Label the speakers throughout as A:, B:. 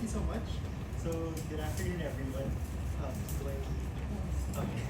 A: you so much. So, good afternoon, everyone. Do I- Okay.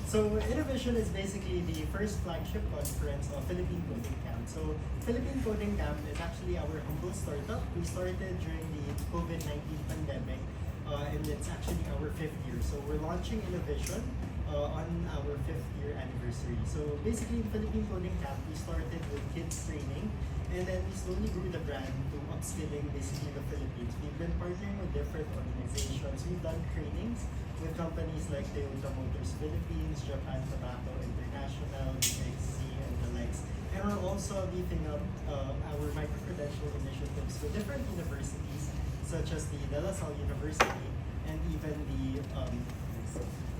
A: So, INNOVISION is basically the first flagship conference of Philippine Coding Camp. So, Philippine Coding Camp is actually our humble startup. We started during the COVID-19 pandemic, and it's actually our 5th year. So, we're launching INNOVISION on our 5th year anniversary. So, basically, in Philippine Coding Camp, we started with kids training, and then we slowly grew the brand to upskilling basically the Philippines. We've been partnering with different organizations. We've done trainings with companies like Toyota Motors Philippines, Japan Tobacco International, DXC, and the likes. And we're also beefing up our micro-credential initiatives with different universities, such as the De La Salle University and even the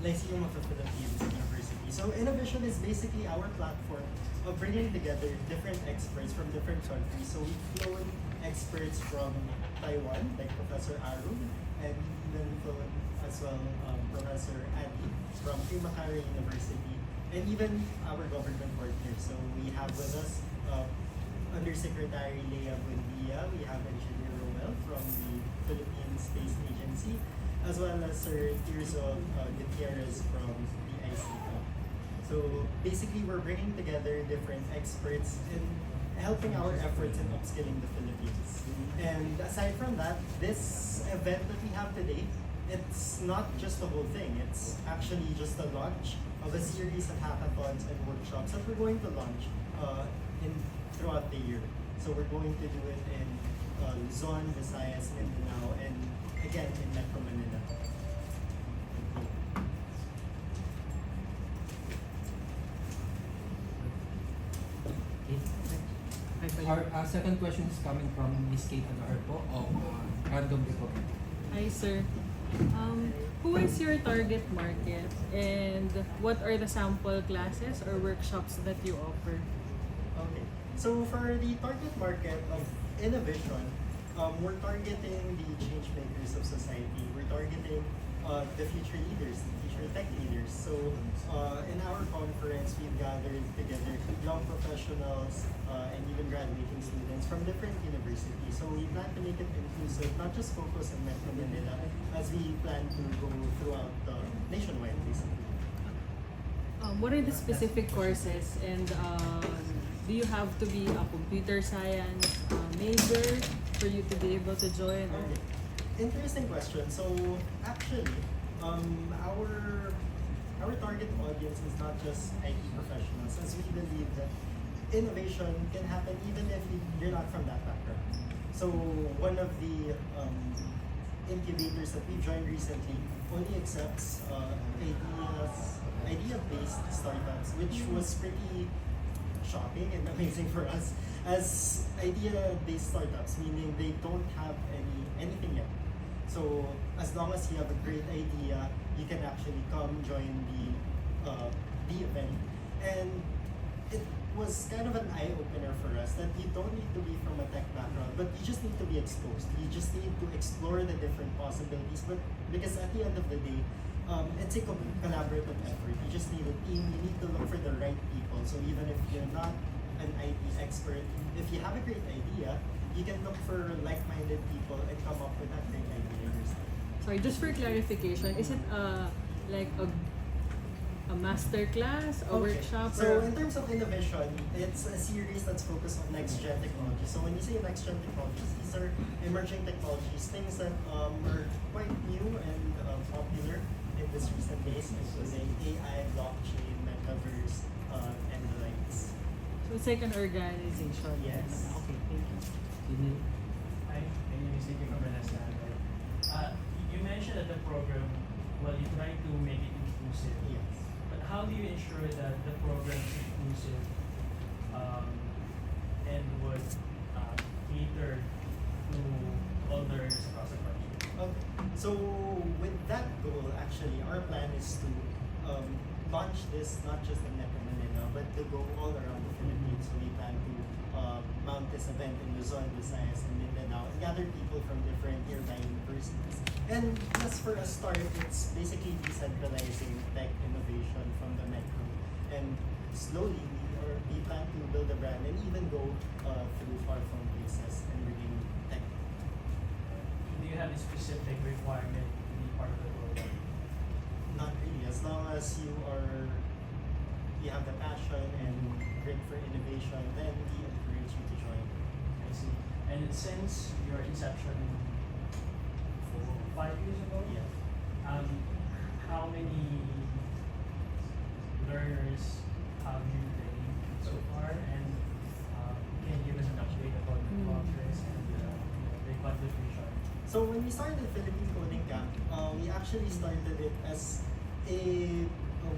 A: Lyceum of the Philippines University. So INNOVISION is basically our platform of bringing together different experts from different countries. So we've flown experts from Taiwan, like Professor Arun, and even flown as well Professor Adi from Kimakara University, and even our government partners. So we have with us Undersecretary Lea Buendia, we have Engineer Roel from the Philippine Space Agency, as well as Sir Tirso Gutierrez from the ICO. So basically, we're bringing together different experts in helping our efforts in upskilling the Philippines. And aside from that, this event that we have today, it's not just the whole thing. It's actually just the launch of a series of hackathons and workshops that we're going to launch in throughout the year. So we're going to do it in Luzon, Visayas, Mindanao, and again in Metro Manila.
B: Our second question is coming from Ms. Kate Agarpo of Random Report.
C: Hi, sir. Who is your target market and what are the sample classes or workshops that you offer?
A: Okay. So for the target market of INNOVISION, we're targeting the change makers of society. We're targeting the future leaders, the future tech leaders. So in our conference, we've gathered together young professionals and even graduating students from different universities. So we plan to make it inclusive, not just focus on Metro Manila, as we plan to go throughout nationwide, basically.
C: What are the specific courses and do you have to be a computer science major for you to be able to join? Or?
A: Okay. Interesting question. So actually, our target audience is not just IT professionals, as we believe that innovation can happen even if you're not from that background. So one of the incubators that we joined recently only accepts idea-based startups, which was pretty shocking and amazing for us as idea-based startups, meaning they don't have anything yet. So as long as you have a great idea, you can actually come join the event. And it was kind of an eye-opener for us that you don't need to be from a tech background, but you just need to be exposed. You just need to explore the different possibilities. But because at the end of the day, it's a collaborative effort. You just need a team. You need to look for the right people. So even if you're not an IT expert, if you have a great idea, you can look for like-minded people and come up with that great idea yourself.
C: Sorry, just for clarification, is it like a master class, a workshop?
A: So in terms of innovation, it's a series that's focused on next-gen technologies. So when you say next-gen technologies, these are emerging technologies, things that are quite new and popular in this recent days, including AI, blockchain, metaverse, and the likes.
C: So it's like an organization.
A: Yes.
C: Okay, thank you.
D: Hi, my name is Nicky from Vanessa. You mentioned that the program, well, you try to make it inclusive.
A: Yes.
D: But how do you ensure that the program is inclusive and would cater to all learners across the country?
A: Okay. So with that goal, actually, our plan is to launch this not just in Metro Manila, but to go all around the Philippines. So we plan to mount this event in Luzon, Visayas, and Mindanao, and gather people from different nearby universities. And just for a start, it's basically decentralizing tech innovation from the Metro. And slowly, we plan to build a brand and even go through far-flung places and bringing tech.
D: Do you have a specific requirement to be part of the program?
A: Not really. As long as you have the passion and grit for innovation, then we encourage you to join.
D: I see. And since your inception 5 years ago,
A: Yeah.
D: how many learners have you trained so far? And can you give us an update about the progress and the contribution?
A: So when we started Philippine Coding Camp, we actually started it as a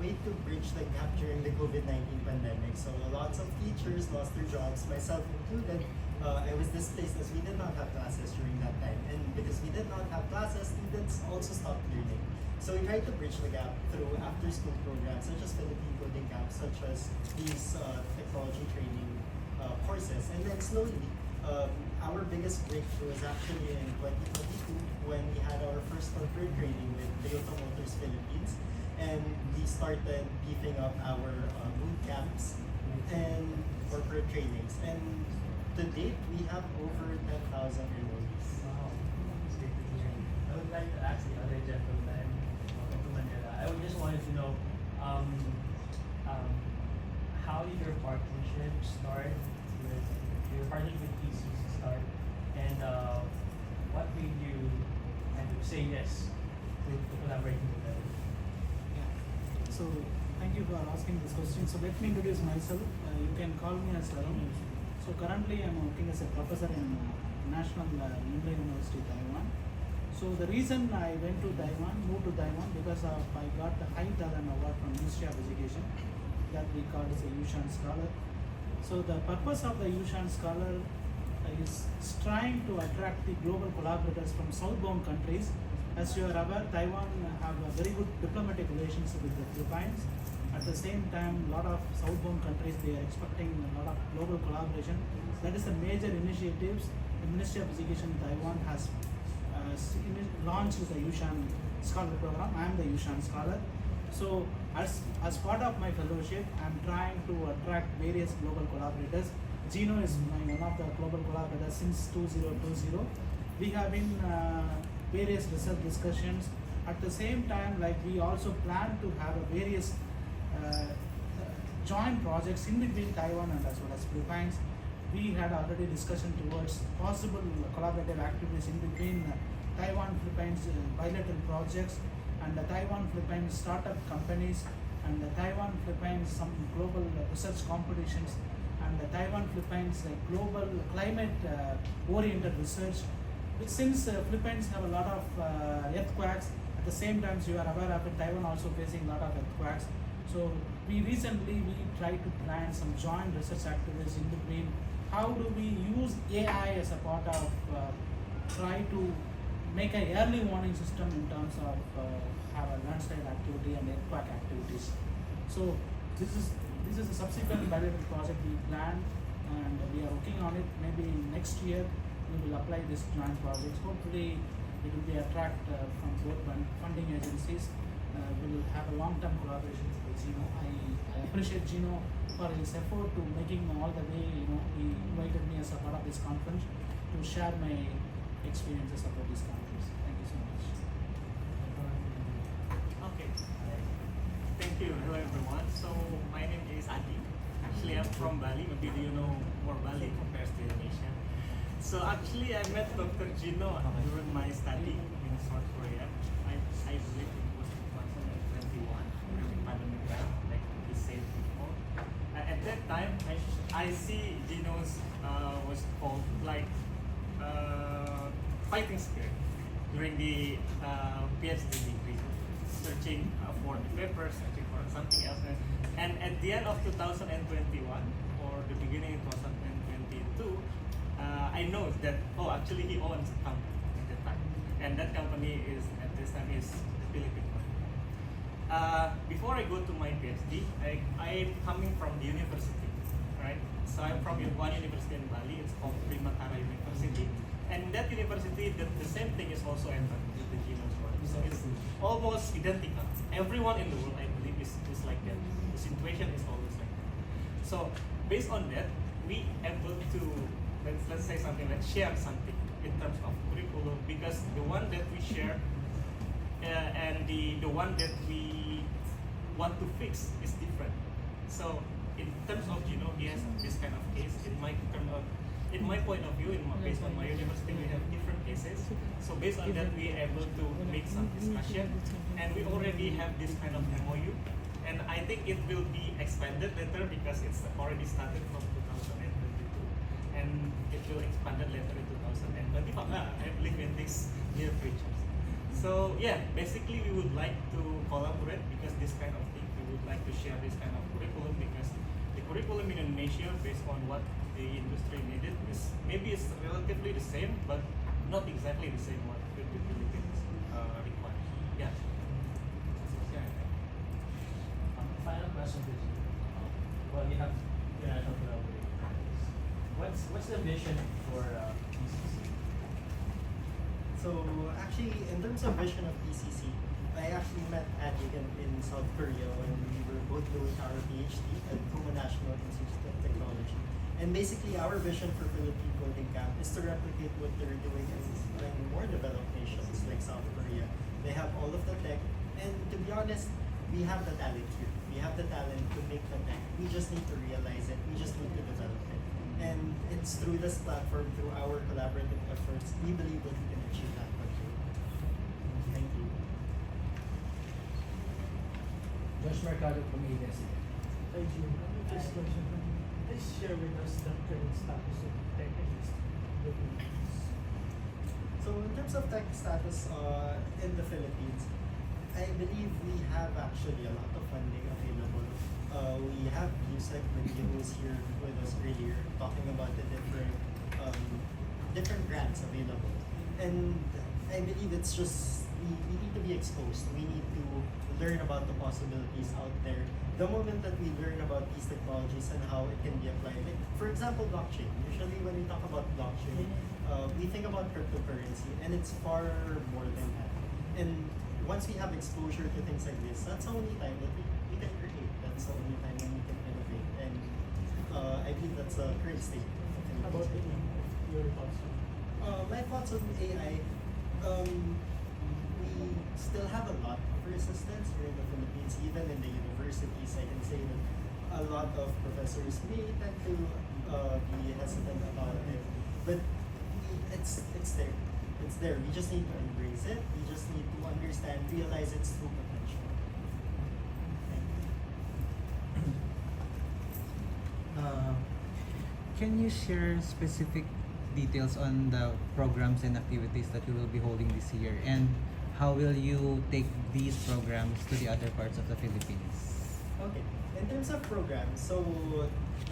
A: way to bridge the gap during the COVID-19 pandemic. So lots of teachers lost their jobs, myself included. I was displaced as we did not have classes during that time. And because we did not have classes, students also stopped learning. So we tried to bridge the gap through after-school programs such as Philippine Coding Camp, such as these technology training courses. And then slowly, our biggest breakthrough was actually in 2022 when we had our first corporate training with Toyota Motors Philippines. And we started beefing up our boot camps and corporate trainings. And to date, we have over 10,000 enrollees.
D: Wow, it's great to hear. I would like to ask the other gentleman, welcome to Manila. I would just wanted to know, how did your partnership start with TCC start, and what made you kind of say yes to collaborating together?
E: Yeah. So thank you for asking this question. So let me introduce myself. You can call me as Arun. So currently I'm working as a professor in National Indoor University, Taiwan. So the reason I went to Taiwan, moved to Taiwan, because I got the High Talent Award from Ministry of Education that we call as a Yushan Scholar. So the purpose of the Yushan Scholar is trying to attract the global collaborators from southbound countries. As you are aware, Taiwan have a very good diplomatic relationship with the Philippines. At the same time, a lot of southbound countries, they are expecting a lot of global collaboration. That is the major initiatives the Ministry of Education in Taiwan has launched the Yushan Scholar Program. I am the Yushan Scholar. So as part of my fellowship, I am trying to attract various global collaborators. Gino is one of the global collaborators since 2020. We have been various research discussions. At the same time, like we also plan to have a various joint projects in between Taiwan and as well as Philippines. We had already discussion towards possible collaborative activities in between Taiwan Philippines bilateral projects and the Taiwan Philippines startup companies and the Taiwan Philippines some global research competitions and the Taiwan Philippines global climate oriented research. Since Philippines have a lot of earthquakes, at the same time you are aware of it, Taiwan also facing a lot of earthquakes. So we tried to plan some joint research activities in between. How do we use AI as a part of try to make a early warning system in terms of have a landslide activity and earthquake activities. So this is a subsequent bilateral project we planned and we are working on it. Maybe next year we will apply this joint projects. Hopefully it will be attract from both funding agencies. We will have a long-term collaboration with Gino. I appreciate Gino for his effort to making all the way. He invited me as a part of this conference to share my experiences about this conference. Thank you so much.
F: Okay. Thank you. Hello everyone. So my name is Adi. Actually I'm from Bali. Maybe do you know more Bali compared to Indonesia? So actually I met Dr. Gino during my study in South Korea. I believe it was 2021 during pandemic time, like he said before. At that time I see Gino's was called like fighting spirit during the PhD degree, searching for the paper, searching for something else. And at the end of 2021 or the beginning of 2022, I know that actually he owns a company at that time, and that company is at this time is the Philippine one. Before I go to my PhD, I'm coming from the university, right? So I'm from one university in Bali. It's called Primatara University. And that university, the same thing is also entered with the Geno's work. So it's almost identical. Everyone in the world, I believe, is like that. The situation is always like that. So based on that, we able to let's say something like share something in terms of curriculum, because the one share, and the one that we want to fix is different. So in terms of he has this kind of case. In my point of view, based on my university, we have different cases. So based on that, we are able to make some discussion, and we already have this kind of MOU. And I think it will be expanded later because it's already started from 2022, and it will expanded later in 2025. I believe in this near future. So yeah, basically we would like to collaborate because this kind of thing, we would like to share this kind of curriculum because the curriculum in Indonesia, based on what the industry needed, is maybe it's relatively the same, but not exactly the same what the Philippines require. Yeah. Yeah.
D: Final question to you. Well, you have international collaborators. What's the vision for PCC?
A: So actually, in terms of vision of PCC, I actually met Adric in South Korea when we were both doing our PhD at Kuma National Institute of Technology. And basically, our vision for Philippine Coding Camp is to replicate what they're doing in more developed nations like South Korea. They have all of the tech, and to be honest, we have the talent here. We have the talent to make the tech. We just need to realize it. We just need to develop it. And it's through this platform, through our collaborative efforts, we believe that we can achieve that. Thank you.
B: Josh Mercado from ABS.
G: Thank you. First question. Please share with us the current status of tech industry in the Philippines.
A: So in terms of tech status in the Philippines, I believe we have actually a lot of funding available. We have Yusek when he was here with us earlier talking about the different grants available. And I believe it's just we need to be exposed. We need to learn about the possibilities out there. The moment that we learn about these technologies and how it can be applied, like for example, blockchain. Usually when we talk about blockchain, we think about cryptocurrency, and it's far more than that. And once we have exposure to things like this, that's the only time that we can create. That's the only time when we can innovate. And I believe that's a great state.
G: How about AI? Your thoughts on
A: My thoughts on AI, we still have a lot of resistance here in the Philippines, even in the universities. I can say that a lot of professors may tend to be hesitant about it, but it's there. It's there. We just need to embrace it. We just need to understand, realize its true potential. Thank you.
H: Can you share specific details on the programs and activities that you will be holding this year, and how will you take these programs to the other parts of the Philippines?
A: Okay. In terms of programs, so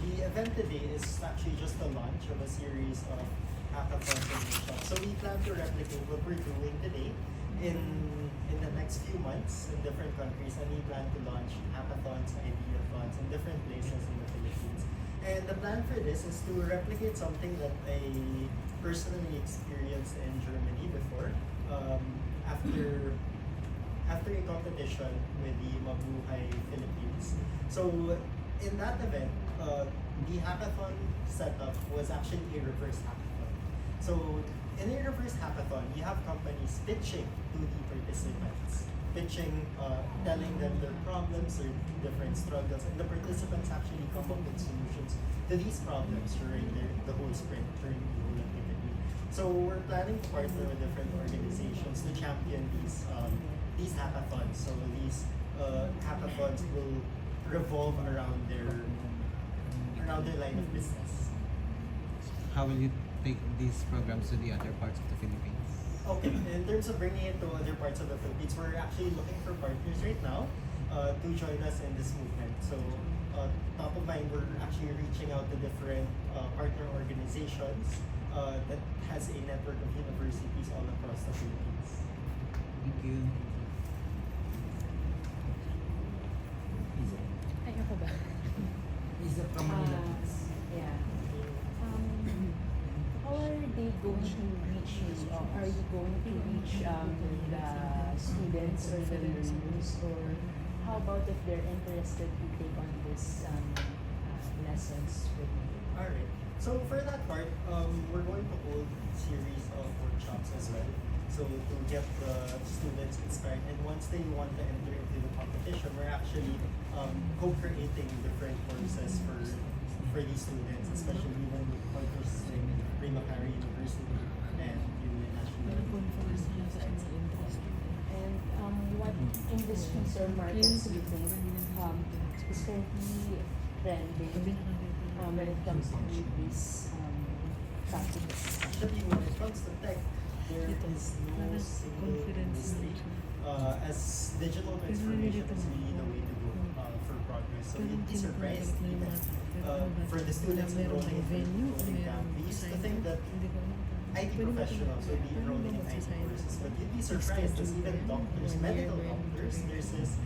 A: the event today is actually just the launch of a series of hackathons and workshops. So we plan to replicate what we're doing today in the next few months in different countries, and we plan to launch hackathons, ideathons in different places in the Philippines. And the plan for this is to replicate something that I personally experienced in Germany before. After a competition with the Mabuhay Philippines. So in that event, the hackathon setup was actually a reverse hackathon. So in a reverse hackathon, you have companies pitching to the participants, telling them their problems or different struggles, and the participants actually come up with solutions to these problems during the whole sprint, during the whole activity. So we're planning to partner with different organizations to champion these hackathons. So these hackathons will revolve around their line of business.
H: How will you take these programs to the other parts of the Philippines?
A: Okay, in terms of bringing it to other parts of the Philippines, we're actually looking for partners right now to join us in this movement. So top of mind, we're actually reaching out to different partner organizations that has a network of universities all across the Philippines.
H: Thank you.
C: Ay, ako ba?
B: Isa from Manila.
I: Yeah. How are they going to reach you? Are you going to reach the students or the learners? Or how about if they're interested to take on this lessons with you?
A: Alright. So for that part, we're going to hold series of workshops as well. So to get the students inspired, and once they want to enter into the competition, we're actually co-creating different courses for these students, especially even with partners like Rimacari University and Union National University of Science.
I: And what industries or markets do you think is currently trending when it comes to these topics?
A: Actually, when it comes to tech, there is no single industry. As digital transformation is really the way to go for progress. So you'd be surprised even for the students enrolling in Philippine Coding Camp. We used to think that IT professionals would be enrolling in IT courses, but you'd be surprised as even doctors, medical doctors, nurses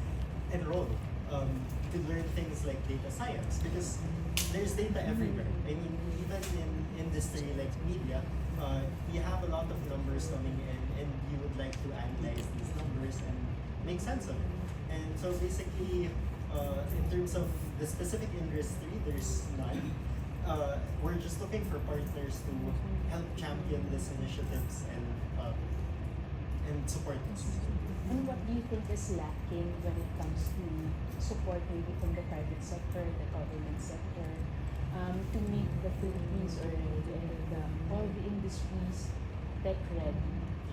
A: enroll to learn things like data science because there's data everywhere. I mean, even in industry like media, you have a lot of numbers coming in and you would like to analyze these numbers and make sense of it. And so basically, in terms of the specific industry, there's none. We're just looking for partners to help champion these initiatives and support this.
I: And what do you think is lacking when it comes to support maybe from the private sector, the government sector, to make the Philippines or all the industries tech ready?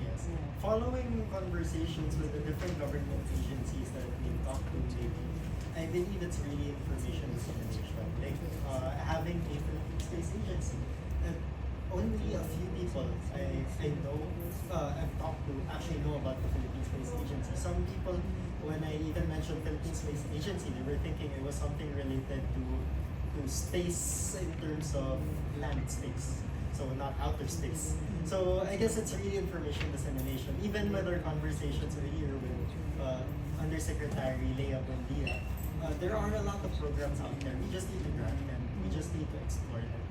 A: Yes.
I: Yeah.
A: Following conversations with the different government agencies that we've talked to lately, I believe it's really information dissemination. Like having a Philippine Space Agency. Only a few people I know, I've talked to actually know about the Philippine Space Agency. Some people, when I even mentioned Philippine Space Agency, they were thinking it was something related to space in terms of land space. So not outer space. So I guess it's really information dissemination. Even with our conversations earlier with Undersecretary Lea Buendia, there are a lot of programs out there. We just need to grab them. We just need to explore them.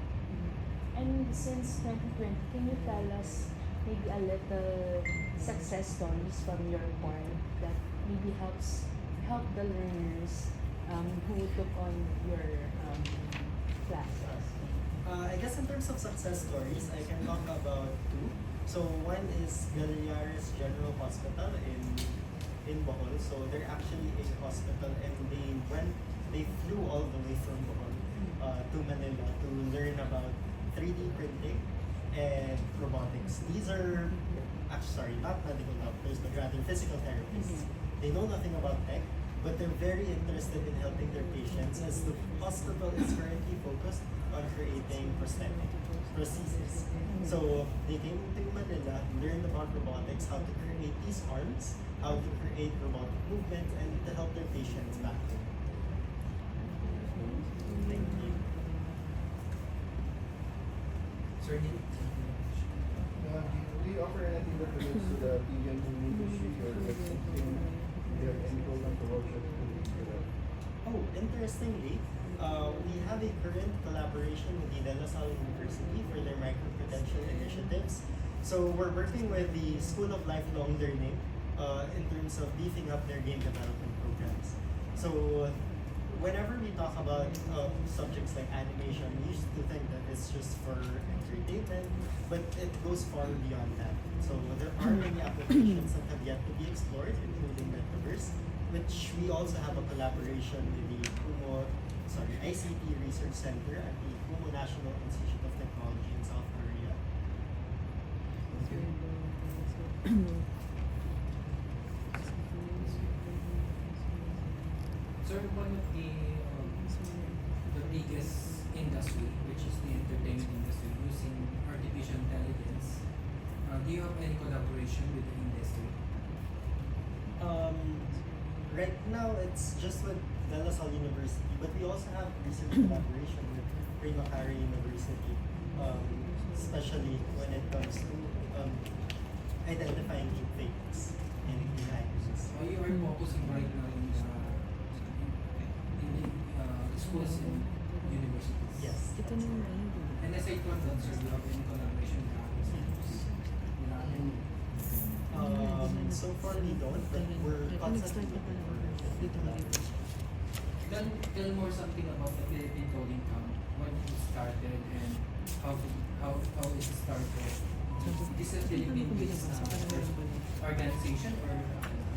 I: And since 2020, can you tell us maybe a little success stories from your part that maybe help the learners who took on your classes?
A: I guess in terms of success stories, I can talk about two. So one is Galeares General Hospital in Bohol. So they're actually a hospital and they flew all the way from Bohol to Manila to learn about 3D printing and robotics. These are actually not medical doctors, but rather physical therapists. They know nothing about tech, but they're very interested in helping their patients as the hospital is currently focused on creating prosthesis. So they came to Manila, learned about robotics, how to create these arms, how to create robotic movements, and to help their patients back home. Thank you.
B: Sir,
J: Do we offer anything that relates to the TV and movie industry or like something? Do you have any programs or workshops related to that?
A: Oh, interestingly, we have a current collaboration with the De La Salle University for their micro-credential initiatives. So we're working with the School of Lifelong Learning in terms of beefing up their game development programs. So whenever we talk about subjects like animation, we used to think that it's just for entertainment, but it goes far beyond that. So there are many applications that have yet to be explored, including Metaverse, which we also have a collaboration with the ICT Research Center at the Kumo National Institute of Technology in South Korea.
B: Sir, one of the biggest industry, which is the entertainment industry, using artificial intelligence, do you have any collaboration with the industry?
A: Right now, it's just with De La Salle University, but we also have research collaboration with Rimacari University, especially when it comes to identifying deepfakes in AI.
B: So you are focusing right now in the schools and universities?
A: Yes.
B: And aside from that, sir, do you have any collaboration with other schools?
A: So far we don't, but we're constantly looking for collaboration.
B: Tell more something about the Philippine Coding Camp, when it started and how it started. This is a Philippine-based first organization or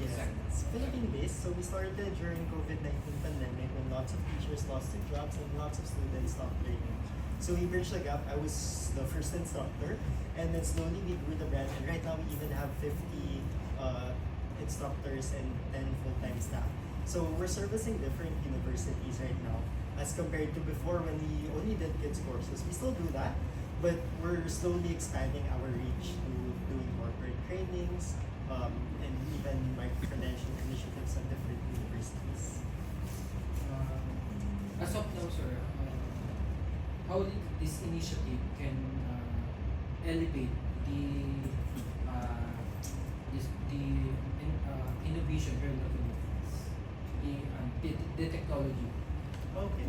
A: Yes,
B: sector?
A: it's Philippine-based. So we started during COVID-19 pandemic when lots of teachers lost their jobs and lots of students stopped learning. So we bridged the gap. I was the first instructor, and then slowly we grew the brand. And right now we even have 50 instructors and 10 full-time staff. So we're servicing different universities right now as compared to before when we only did kids courses. We still do that, but we're slowly expanding our reach to doing corporate trainings, and even micro-credential initiatives at different universities.
B: As of now, sir, how this initiative can elevate innovation here in the Philippines, the technology.
A: Okay.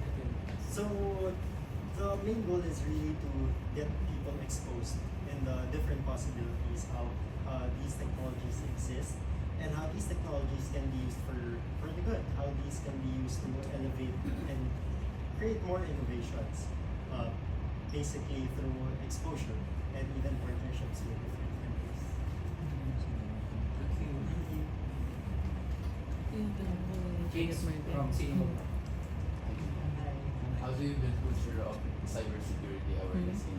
A: So the main goal is really to get people exposed in the different possibilities, how these technologies exist, and how these technologies can be used for the good, how these can be used to elevate and create more innovations, basically through exposure and even partnerships with different countries.
B: Case from Singapore.
K: How do you build culture of cybersecurity awareness in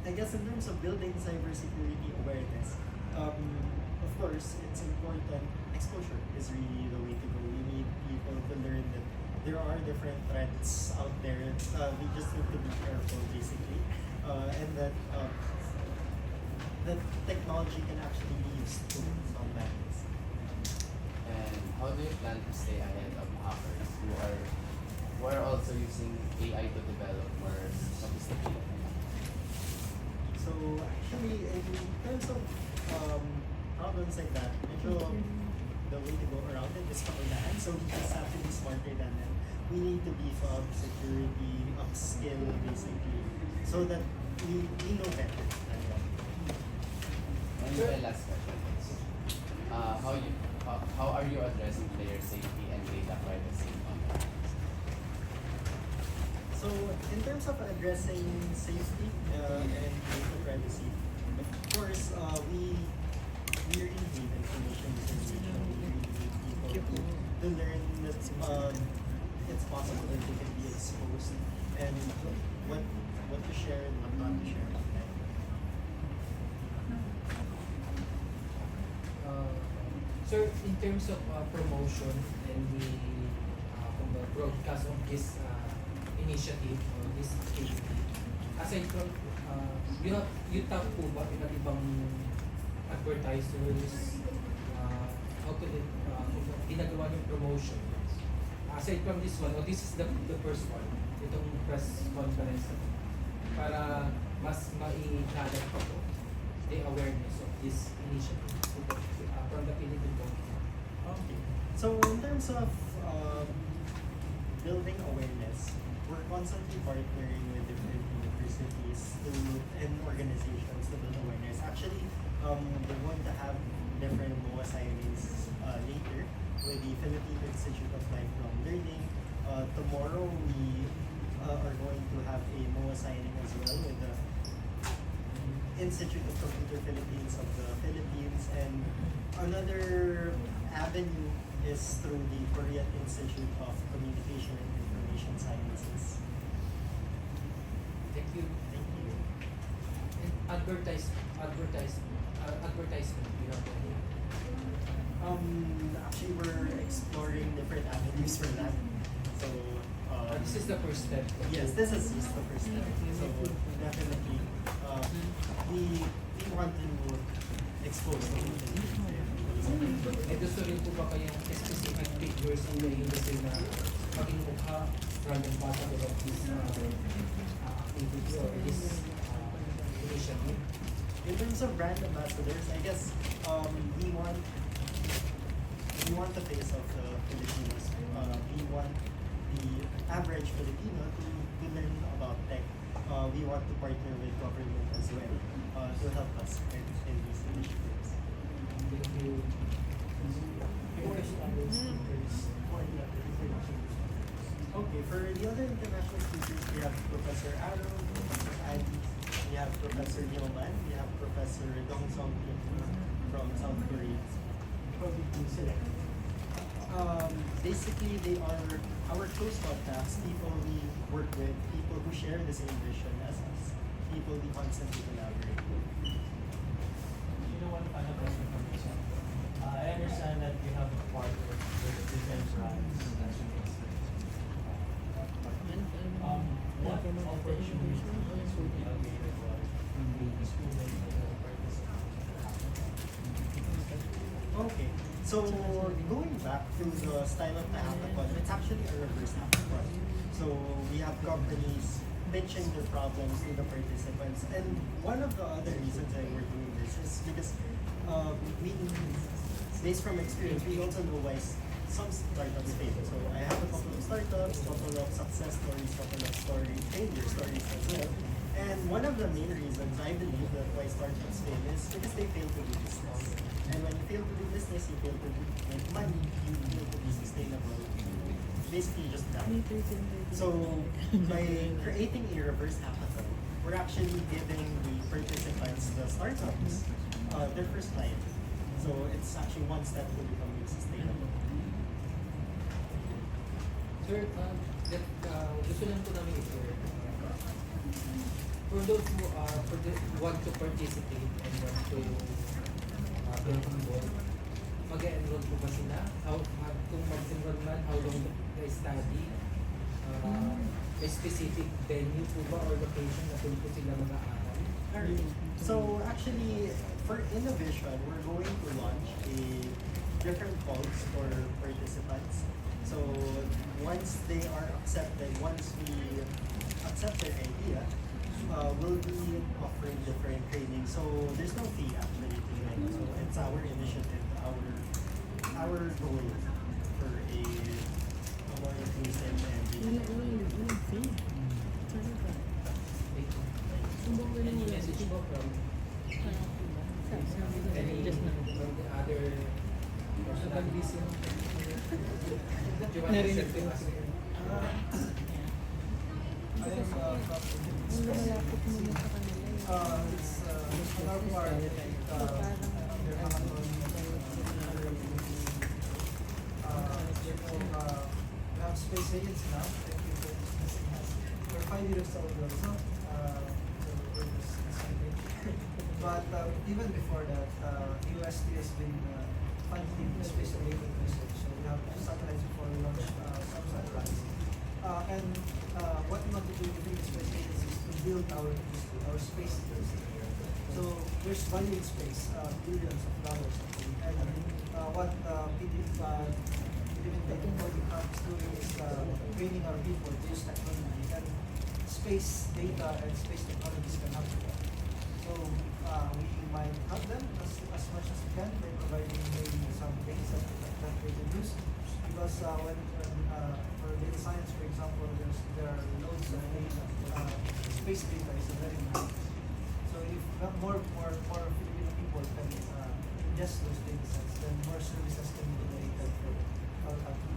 A: I guess in terms of building cybersecurity awareness, of course, it's important. Exposure is really the way to go. We need people to learn that there are different threats out there. We just need to be careful, basically, and that that technology can actually be used to combat this.
K: And how do you plan to stay ahead of hackers who are also using AI to develop more sophisticated?
A: So actually, in terms of problems like that, medyo the way to go around it is paunahan. So we just have to be smarter than them. We need to beef up security, upskill basically, so that we know better than them.
K: And my last question is, how are you addressing player safety and data privacy online?
A: So in terms of addressing safety and data privacy, of course, we really need information dissemination. We really need people to learn that it's possible that they can be exposed and what to share and what not to share.
B: Sir, in terms of promotion and from the broadcast of this initiative or this activity, aside from you tap po ba iba't ibang advertisers, how could it, ginagawa yung promotion? Aside from this one, this is the first one, itong press conference para mas maikalat pa po the awareness of this initiative from the Philippine government.
A: Okay. So in terms of building awareness, we're constantly partnering with different universities and organizations to build awareness. Actually, we're going to have different MOA signings later with the Philippine Institute of Lifelong Learning. Tomorrow we are going to have a MOA signing as well with the Institute of Computer Philippines of the Philippines, and another avenue is through the Korean Institute of Communication and Information Sciences.
B: Thank you.
A: Thank you.
B: And advertisement, you have any?
A: Actually, we're exploring different avenues for that. So,
B: This is the first step.
A: yes, this is just the first step. So, definitely, we want to expose the
B: May gusto rin po ba kayong specific figures in the industry na maging mukha brand ambassador of this activity or this initiative?
A: In terms of brand ambassadors, I guess we want the face of the Filipinos. We want the average Filipino to learn about tech. We want to partner with government as well to help us in these initiatives.
B: Thank you.
A: Okay, for the other international speakers, we have Professor Aaron, Professor Adi, we have Professor Yeoman, we have Professor Dong Song Kim from South Korea.
G: How did you select?
A: Basically, they are our close contacts, people we work with, people who share the same vision as us, people we constantly collaborate with.
D: You know, one final question from me, sir. I understand that you have a partner with different brands as you can see. What opportunities would be available to students or participants?
A: Okay, so going back to the style of the hackathon, it's actually a reverse hackathon. So we have companies pitching their problems to the participants, and one of the other reasons that we're doing this is because we, based from experience, we also know why some startups fail. So I have a couple of startups, couple of success stories, couple of failure stories as well. And one of the main reasons I believe that why startups fail is because they fail to do business. And when you fail to do business, you fail to make money, you fail to be sustainable. Basically just that. So by creating a reverse hackathon, we're actually giving the participants, the startups, their first client. So it's actually one step to becoming sustainable.
B: Sir, gusto lang po namin i-share. For those who want to participate and want to get involved, mag-enroll po ba sila? Kung mag-enroll man, how long the study? May specific venue po ba or location na doon po sila mag-aaral?
A: Alright. So actually, for INNOVISION, we're going to launch a different calls for participants. So once they are accepted, once we accept their idea, we'll be offering different training. So there's no fee actually to join. So it's our initiative, our goal for a more inclusive and
B: Any message po from any from the other personalities? Do you want to say to us?
E: It's on our part, we have space agents now. Thank you for discussing us. We're 5 years old also. So we're just excited. But even before that, UST has been funding space-related research. So we have satellites before we launch some satellites. And what we want to do within the space agency is to build our space industry. So there's value in space, billions of dollars actually. And what technology comes to is training our people to use technology. And space data and space technologies can help with that. So we might help them as much as we can by providing maybe some things that they can use. Because when for data science, for example, there are loads of data. Space data is very important. So if more Filipino people can ingest those data sets, then more services can be created for our country.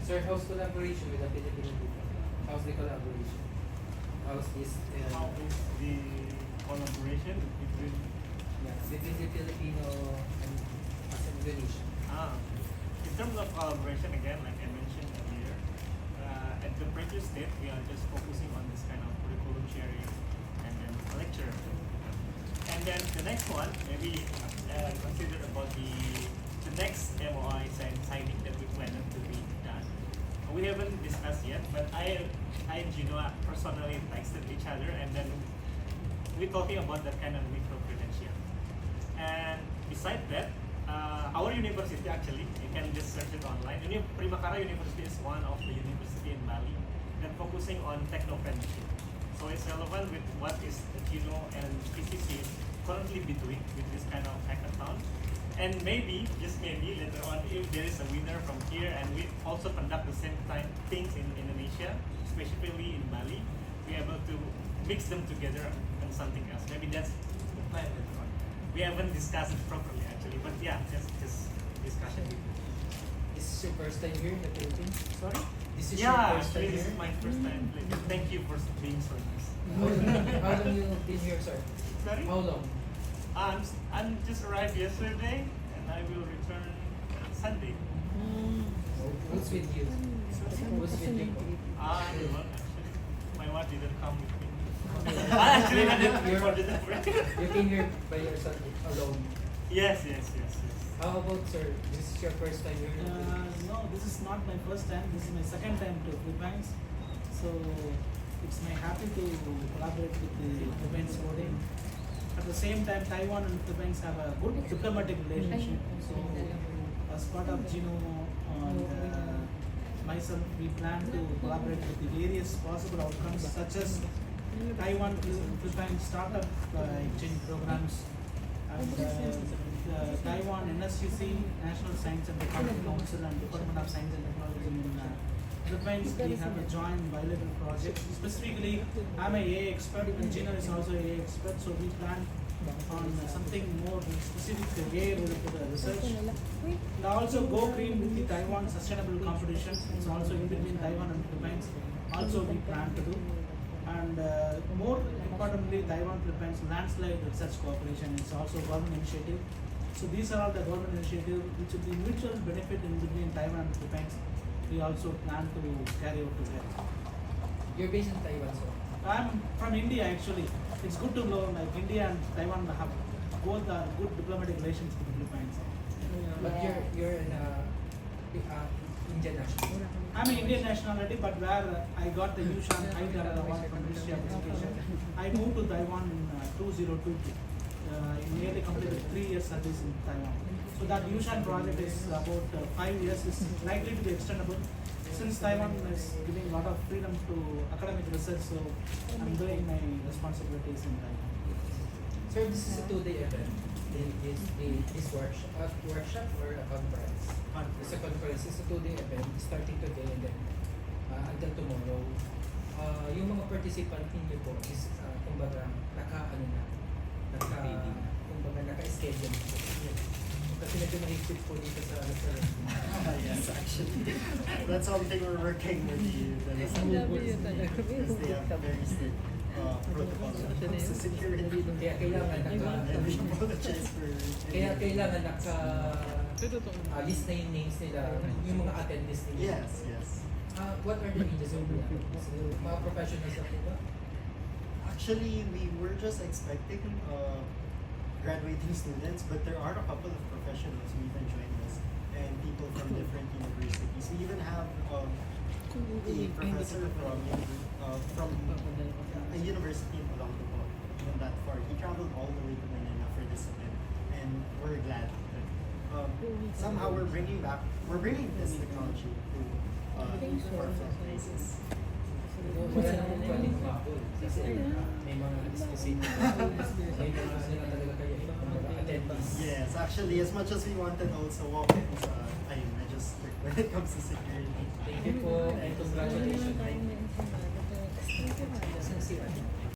B: Sir, how's collaboration with the Filipino people? How's the collaboration? How's this?
F: How is the collaboration between
B: Between the Filipino and Indonesia?
F: In terms of collaboration, again, like I mentioned earlier, at the previous step, we are just focusing on this kind of curriculum sharing and then lecture. And then the next one, maybe consider about the next MOI signing that we plan to be done. We haven't discussed yet, but I and Gino personally texted each other, and then we're talking about that kind of micro credential. And besides that, our university actually, you can just search it online. Primakara University is one of the university in Bali that focusing on techno-apprenticeship. So it's relevant with what is Gino and PCC is currently be doing with this kind of hackathon. And maybe, just maybe later on, if there is a winner from here and we also conduct the same time things in Indonesia, specifically in Bali, we're able to mix them together and something else. Maybe that's the plan later on. We haven't discussed it properly actually, but yeah, just discussion.
B: This is your first time here in the Philippines?
F: Sorry?
B: This is
F: Yeah,
B: your first time
F: actually, this
B: here?
F: is my first time. Thank you for being so nice.
B: How long you been here, sir?
F: Sorry?
B: How long?
F: I'm just arrived yesterday and I will return Sunday.
B: Who's with you? Who's with you?
F: Well, actually, my wife didn't come with me. Actually, I didn't.
B: You came here by yourself alone.
F: Yes.
B: How about, sir? This is your first time here?
E: No, this is not my first time. This is my second time to Philippines. So it's my happy to collaborate with the Philippines boarding. At the same time, Taiwan and Philippines have a good diplomatic relationship. So as part of Gino and myself, we plan to collaborate with the various possible outcomes such as Taiwan Philippines startup exchange programs and Taiwan NSUC, National Science and Technology Council and Department of Science and Technology in Philippines. We have a joint bilateral project. Specifically, I'm a AI expert and Gina is also a AI expert, so we plan on something more specific to AI related research. And also go green with the Taiwan sustainable competition. It's also in between Taiwan and Philippines. Also we plan to do. And more importantly, Taiwan Philippines landslide research cooperation is also a government initiative. So these are all the government initiatives which will be mutual benefit in between Taiwan and Philippines. We also plan to carry out together.
B: You're based in Taiwan, sir?
E: I'm from India actually. It's good to know like India and Taiwan have both are good diplomatic relations with the Philippines.
B: But you're an Indian national.
E: I'm an Indian nationality, but where I got the Yushan High Level Award from Ministry of Education, I moved to Taiwan in 2022. I nearly completed 3 years service in Taiwan. So that Yushan project is about 5 years, is likely to be extendable. Since Taiwan is giving a lot of freedom to academic research, so I'm doing my responsibilities in Taiwan.
B: Sir, this is a 2-day event. This workshop or a conference? It's a conference. It's a 2-day event starting today and then until tomorrow. Yung mga participant ninyo po is kumbaga naka-schedule po. Kasi medyo mahigpit po dito sa restaurant.
A: Yes, actually. That's something we're working with the restaurant boards because they have very strict protocols when it comes to security.
B: Kaya kailangan
A: And we apologize for
B: Kaya kailangan list na yung names nila, yung mga attendees nila.
A: Yes.
B: What are the ages of the attendees? Mga professionals na po ba?
A: Actually, we were just expecting graduating students, but there are a couple of professionals who even joined us and people from different universities. We even have a professor from a university in Olongapo, not that far. He traveled all the way to Manila for this event, and we're glad that somehow we're bringing this technology to forefront places.
B: Wala namang pwedeng umabol kasi may mga specific may mga talaga kayo mga attendees.
A: Yes, actually, as much as we wanted also walk-ins, ayun, medyo strict when it comes to security.
B: Thank you po and congratulations.